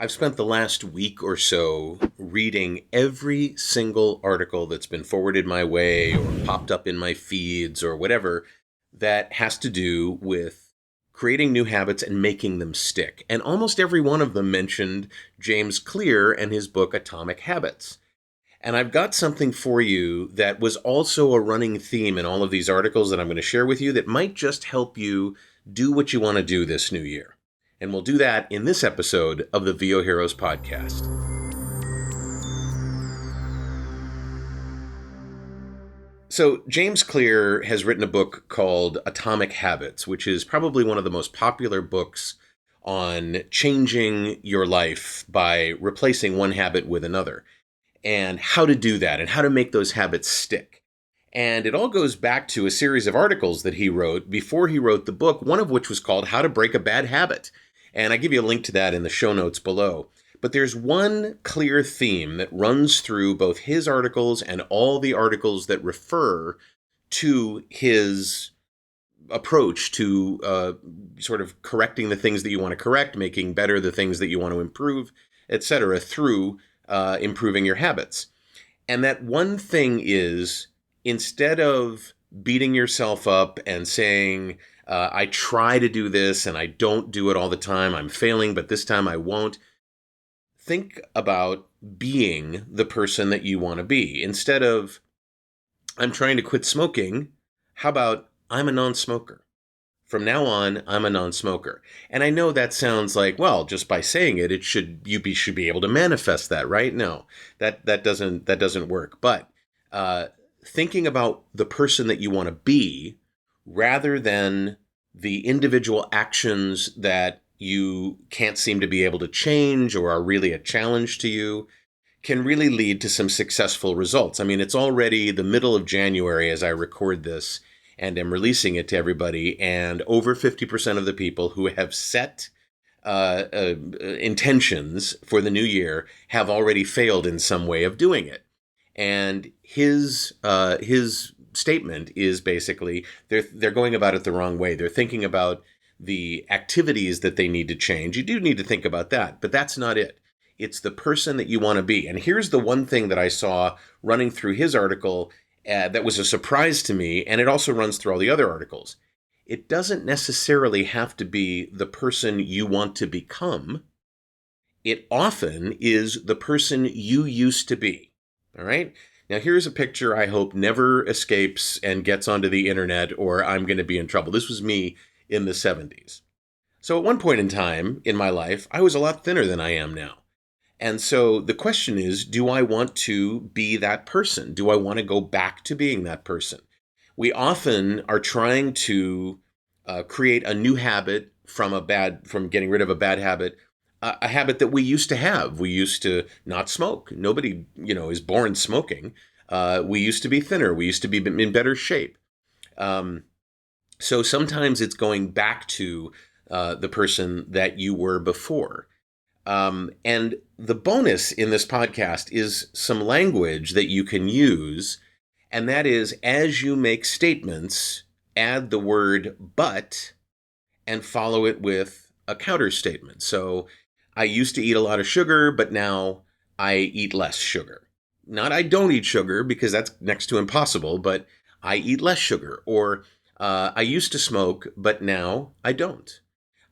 I've spent the last week or so reading every single article that's been forwarded my way or popped up in my feeds or whatever that has to do with creating new habits and making them stick. And almost every one of them mentioned James Clear and his book Atomic Habits. And I've got something for you that was also a running theme in all of these articles that I'm going to share with you that might just help you do what you want to do this new year. And we'll do that in this episode of the VO Heroes podcast. So, James Clear has written a book called Atomic Habits, which is probably one of the most popular books on changing your life by replacing one habit with another, and how to do that and how to make those habits stick. And it all goes back to a series of articles that he wrote before he wrote the book, one of which was called How to Break a Bad Habit. And I give you a link to that in the show notes below. But there's one clear theme that runs through both his articles and all the articles that refer to his approach to sort of correcting the things that you want to correct, making better the things that you want to improve, etc., through improving your habits. And that one thing is, instead of beating yourself up and saying, I try to do this and I don't do it all the time, I'm failing, but this time I won't, think about being the person that you want to be. Instead of, I'm trying to quit smoking, how about, I'm a non-smoker? From now on, I'm a non-smoker. And I know that sounds like, well, just by saying it, you should be able to manifest that, right? No, that doesn't work. But thinking about the person that you want to be, rather than the individual actions that you can't seem to be able to change or are really a challenge to you, can really lead to some successful results. I mean, it's already the middle of January as I record this and am releasing it to everybody, and over 50% of the people who have set intentions for the new year have already failed in some way of doing it. And his statement is basically they're going about it the wrong way. They're thinking about the activities that they need to change. You do need to think about that, but that's not it. It's the person that you want to be. And here's the one thing that I saw running through his article that was a surprise to me, and it also runs through all the other articles. It doesn't necessarily have to be the person you want to become. It often is the person you used to be. All right? Now, here's a picture I hope never escapes and gets onto the internet, or I'm going to be in trouble. This was me in the 70s. So at one point in time in my life, I was a lot thinner than I am now. And so the question is, do I want to be that person? Do I want to go back to being that person? We often are trying to create a new habit from getting rid of a bad habit, a habit that we used to have. We used to not smoke. Nobody, is born smoking. We used to be thinner. We used to be in better shape. So sometimes it's going back to the person that you were before. And the bonus in this podcast is some language that you can use. And that is, as you make statements, add the word but and follow it with a counter statement. So I used to eat a lot of sugar, but now I eat less sugar. Not I don't eat sugar, because that's next to impossible, but I eat less sugar. Or I used to smoke, but now I don't.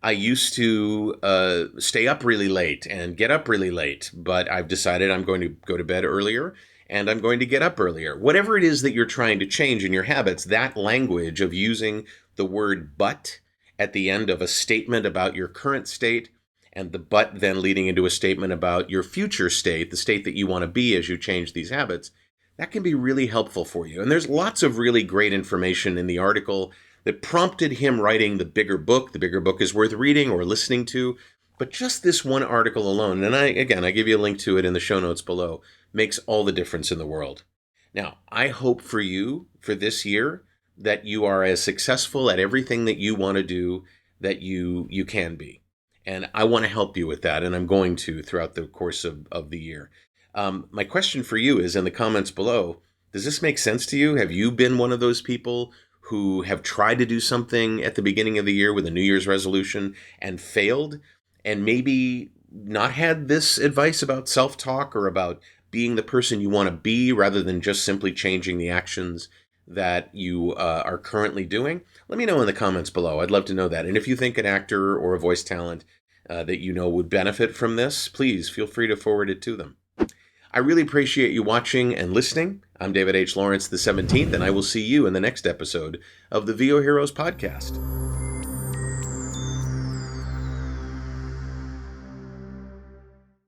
I used to stay up really late and get up really late, but I've decided I'm going to go to bed earlier and I'm going to get up earlier. Whatever it is that you're trying to change in your habits, that language of using the word but at the end of a statement about your current state, and the but then leading into a statement about your future state, the state that you want to be as you change these habits, that can be really helpful for you. And there's lots of really great information in the article that prompted him writing the bigger book. The bigger book is worth reading or listening to. But just this one article alone, and I give you a link to it in the show notes below, makes all the difference in the world. Now, I hope for you, for this year, that you are as successful at everything that you want to do that you can be. And I want to help you with that, and I'm going to throughout the course of the year. My question for you is in the comments below, does this make sense to you? Have you been one of those people who have tried to do something at the beginning of the year with a New Year's resolution and failed, and maybe not had this advice about self-talk or about being the person you want to be rather than just simply changing the actions that you are currently doing? Let me know in the comments below. I'd love to know that. And if you think an actor or a voice talent that you know would benefit from this, please feel free to forward it to them. I really appreciate you watching and listening. I'm David H. Lawrence the 17th, and I will see you in the next episode of the VO Heroes podcast.